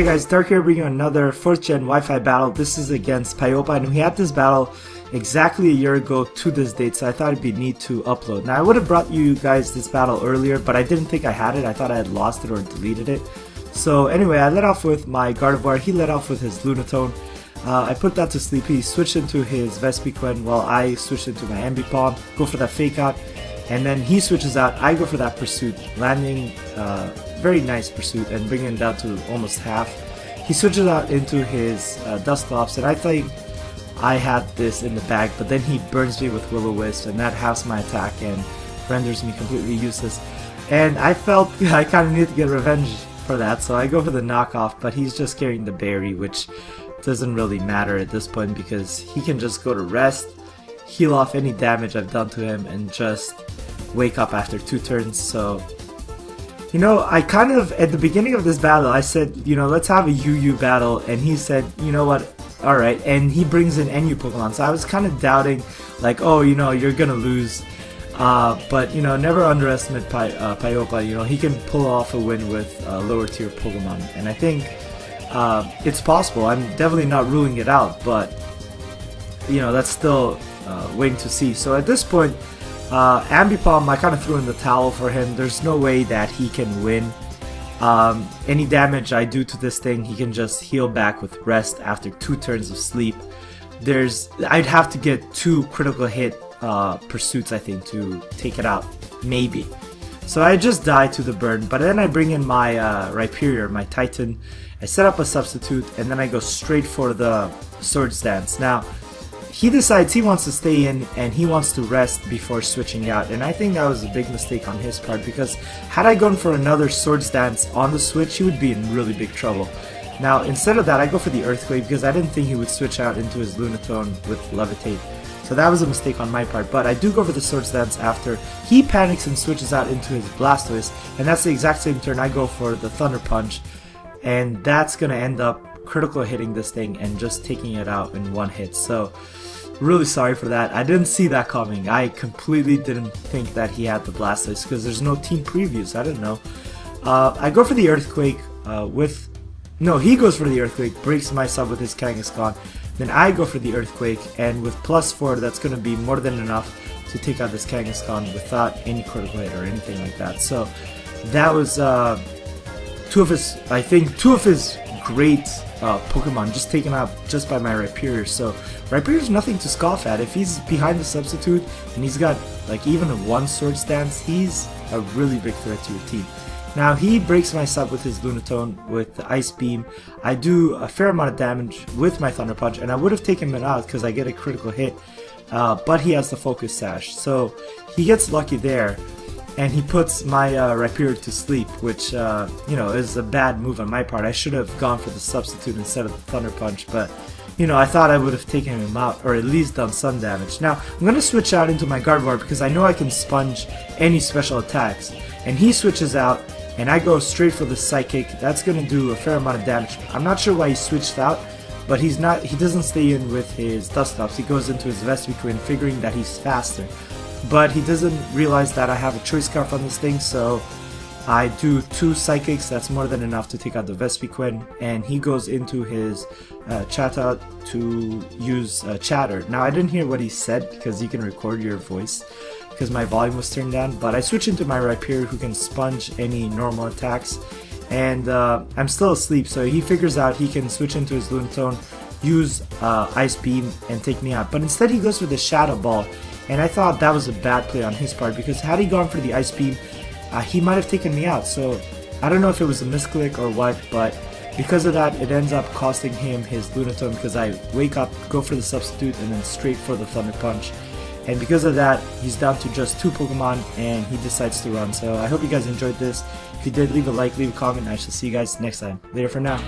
Hey guys, Dark here bringing you another 4th gen Wi-Fi battle. This is against Paiopa, and we had this battle exactly a year ago to this date, so I thought it'd be neat to upload. Now I would have brought you guys this battle earlier, but I didn't think I had it. I thought I had lost it or deleted it. So anyway, I led off with my Gardevoir, he led off with his Lunatone. I put that to sleep, he switched into his Vespiquen while I switched into my Ambipom, go for that Fake Out, and then he switches out, I go for that Pursuit, landing very nice Pursuit and bringing it down to almost half. He switches out into his Dusclops, and I think I had this in the bag, but then he burns me with Will-O-Wisp, and that halves my attack and renders me completely useless. And I felt I kind of needed to get revenge for that, so I go for the knockoff, but he's just carrying the berry, which doesn't really matter at this point because he can just go to rest, heal off any damage I've done to him, and just wake up after 2 turns. So, you know, I kind of, at the beginning of this battle, I said, you know, let's have a UU battle, and he said, you know what, alright, and he brings in NU Pokemon, so I was kind of doubting, like, oh, you know, you're gonna lose, but, you know, never underestimate Paiopa. You know, he can pull off a win with lower tier Pokemon, and I think it's possible. I'm definitely not ruling it out, but, you know, that's still waiting to see. So at this point, Ambipom, I kind of threw in the towel for him. There's no way that he can win. Any damage I do to this thing, he can just heal back with rest after 2 turns of sleep. I'd have to get 2 critical hit Pursuits, I think, to take it out, maybe. So I just die to the burn, but then I bring in my Rhyperior, my Titan. I set up a substitute, and then I go straight for the Swords Dance. Now, he decides he wants to stay in and he wants to rest before switching out, and I think that was a big mistake on his part, because had I gone for another Swords Dance on the switch, he would be in really big trouble. Now instead of that, I go for the Earthquake because I didn't think he would switch out into his Lunatone with Levitate, so that was a mistake on my part. But I do go for the Swords Dance after he panics and switches out into his Blastoise, and that's the exact same turn I go for the Thunder Punch, and that's gonna end up critical hitting this thing and just taking it out in 1 hit. So really sorry for that. I didn't see that coming. I completely didn't think that he had the Blastoise because there's no team previews. I didn't know. I go for the Earthquake he goes for the Earthquake, breaks my sub with his Kangaskhan. Then I go for the Earthquake, and with +4, that's going to be more than enough to take out this Kangaskhan without any critical hit or anything like that. So that was two of his great Pokemon just taken out just by my Rhyperior. So Rhyperior's nothing to scoff at. If he's behind the substitute and he's got like even a 1 Swords Dance, he's a really big threat to your team. Now he breaks my sub with his Lunatone with the Ice Beam. I do a fair amount of damage with my Thunder Punch, and I would have taken him out because I get a critical hit, but he has the Focus Sash, so he gets lucky there. And he puts my Rhyperior to sleep, which, you know, is a bad move on my part. I should have gone for the substitute instead of the Thunder Punch, but, you know, I thought I would have taken him out, or at least done some damage. Now, I'm going to switch out into my Gardevoir because I know I can sponge any special attacks. And he switches out, and I go straight for the Psychic. That's going to do a fair amount of damage. I'm not sure why he switched out, but he doesn't stay in with his Dusclops. He goes into his Vespiquen, figuring that he's faster. But he doesn't realize that I have a Choice Scarf on this thing, so I do 2 Psychics. That's more than enough to take out the Vespiquen, and he goes into his Chatot to use Chatter. Now I didn't hear what he said because you can record your voice because my volume was turned down, but I switch into my Rhyperior who can sponge any normal attacks, and I'm still asleep, so he figures out he can switch into his Lunatone, use Ice Beam, and take me out. But instead he goes for the Shadow Ball, and I thought that was a bad play on his part because had he gone for the Ice Beam, he might have taken me out. So I don't know if it was a misclick or what, but because of that, it ends up costing him his Lunatone because I wake up, go for the substitute, and then straight for the Thunder Punch. And because of that, he's down to just 2 Pokemon, and he decides to run. So I hope you guys enjoyed this. If you did, leave a like, leave a comment, and I shall see you guys next time. Later for now.